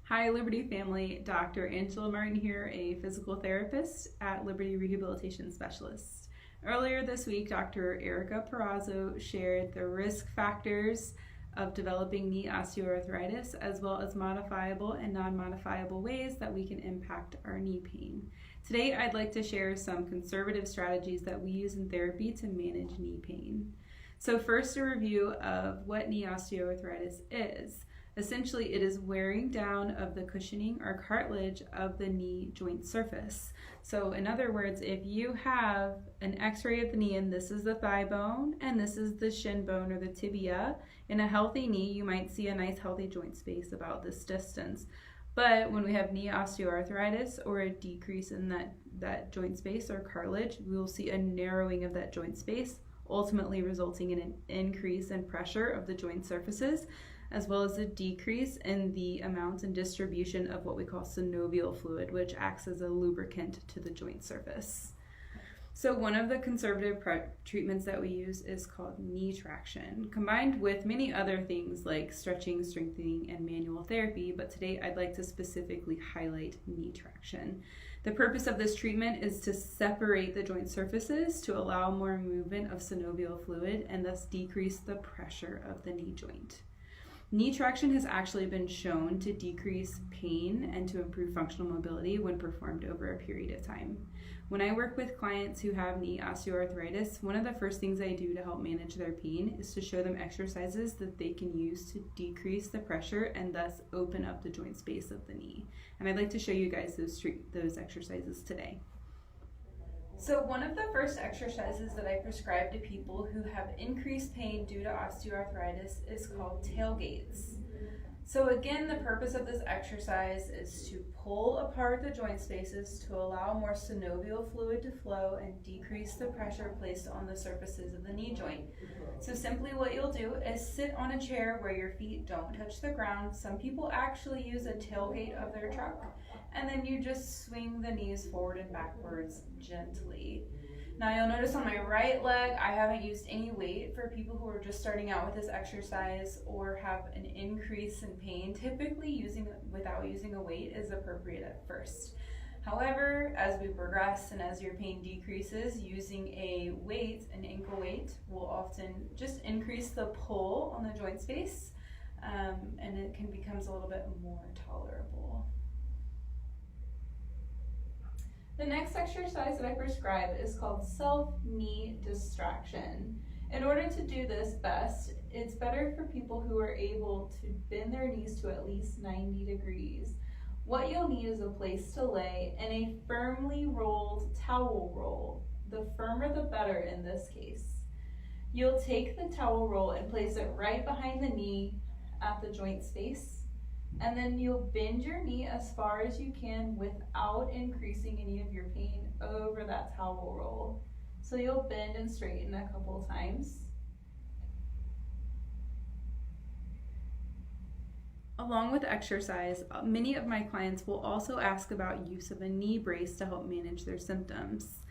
Hi, Liberty family. Dr. Angela Martin here, a physical therapist at Liberty Rehabilitation Specialist. Earlier this week, Dr. Erica Perazzo shared the risk factors of developing knee osteoarthritis, as well as modifiable and non-modifiable ways that we can impact our knee pain. Today, I'd like to share some conservative strategies that we use in therapy to manage knee pain. So first, a review of what knee osteoarthritis is. Essentially, it is wearing down of the cushioning or cartilage of the knee joint surface. So in other words, if you have an x-ray of the knee and this is the thigh bone and this is the shin bone or the tibia, in a healthy knee, you might see a nice healthy joint space about this distance. But when we have knee osteoarthritis or a decrease in that joint space or cartilage, we will see a narrowing of that joint space, ultimately resulting in an increase in pressure of the joint surfaces, as well as a decrease in the amount and distribution of what we call synovial fluid, which acts as a lubricant to the joint surface. So one of the conservative treatments that we use is called knee traction, combined with many other things like stretching, strengthening, and manual therapy, but today I'd like to specifically highlight knee traction. The purpose of this treatment is to separate the joint surfaces to allow more movement of synovial fluid and thus decrease the pressure of the knee joint. Knee traction has actually been shown to decrease pain and to improve functional mobility when performed over a period of time. When I work with clients who have knee osteoarthritis, one of the first things I do to help manage their pain is to show them exercises that they can use to decrease the pressure and thus open up the joint space of the knee. And I'd like to show you guys those exercises today. So one of the first exercises that I prescribe to people who have increased pain due to osteoarthritis is called tailgates. So again, the purpose of this exercise is to pull apart the joint spaces to allow more synovial fluid to flow and decrease the pressure placed on the surfaces of the knee joint. So simply what you'll do is sit on a chair where your feet don't touch the ground. Some people actually use a tailgate of their truck, and then you just swing the knees forward and backwards gently. Now you'll notice on my right leg, I haven't used any weight for people who are just starting out with this exercise or have an increase in pain. Typically without using a weight is appropriate at first. However, as we progress and as your pain decreases, using a weight, an ankle weight, will often just increase the pull on the joint space, and it becomes a little bit more tolerable. The next exercise that I prescribe is called self-knee distraction. In order to do this best, it's better for people who are able to bend their knees to at least 90 degrees. What you'll need is a place to lay and a firmly rolled towel roll. The firmer the better in this case. You'll take the towel roll and place it right behind the knee at the joint space. And then you'll bend your knee as far as you can without increasing any of your pain over that towel roll. So you'll bend and straighten a couple times. Along with exercise, many of my clients will also ask about use of a knee brace to help manage their symptoms.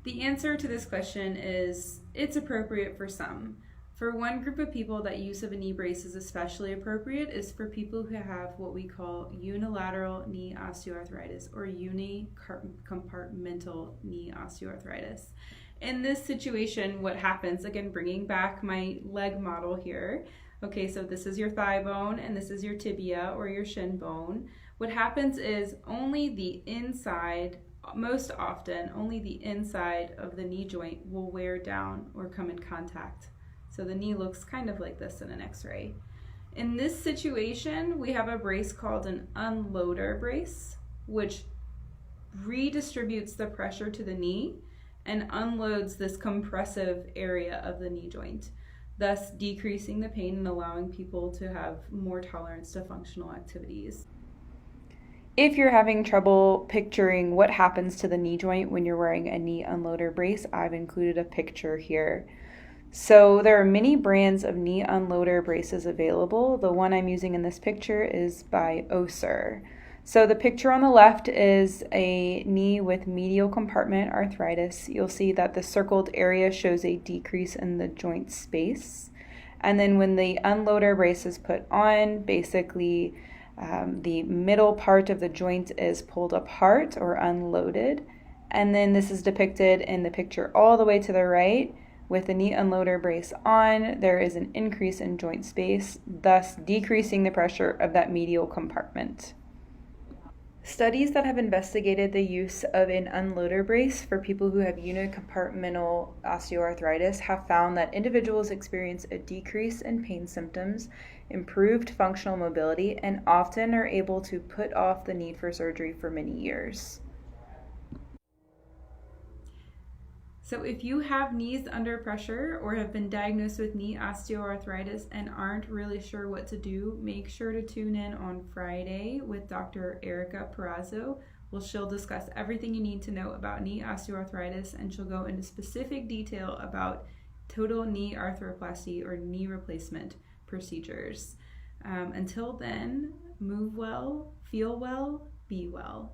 The answer to this question is it's appropriate for some. For one group of people, that use of a knee brace is especially appropriate is for people who have what we call unilateral knee osteoarthritis or unicompartmental knee osteoarthritis. In this situation, what happens, again, bringing back my leg model here, okay, so this is your thigh bone and this is your tibia or your shin bone. What happens is only the inside, most often, only the inside of the knee joint will wear down or come in contact. So the knee looks kind of like this in an x-ray. In this situation, we have a brace called an unloader brace, which redistributes the pressure to the knee and unloads this compressive area of the knee joint, thus decreasing the pain and allowing people to have more tolerance to functional activities. If you're having trouble picturing what happens to the knee joint when you're wearing a knee unloader brace, I've included a picture here. So there are many brands of knee unloader braces available. The one I'm using in this picture is by Össur. So the picture on the left is a knee with medial compartment arthritis. You'll see that the circled area shows a decrease in the joint space. And then when the unloader brace is put on, basically The middle part of the joint is pulled apart or unloaded. And then this is depicted in the picture all the way to the right. With the knee unloader brace on, there is an increase in joint space, thus decreasing the pressure of that medial compartment. Studies that have investigated the use of an unloader brace for people who have unicompartmental osteoarthritis have found that individuals experience a decrease in pain symptoms, improved functional mobility, and often are able to put off the need for surgery for many years. So if you have knees under pressure or have been diagnosed with knee osteoarthritis and aren't really sure what to do, make sure to tune in on Friday with Dr. Erica Perazzo. She'll discuss everything you need to know about knee osteoarthritis, and she'll go into specific detail about total knee arthroplasty or knee replacement procedures. Until then, move well, feel well, be well.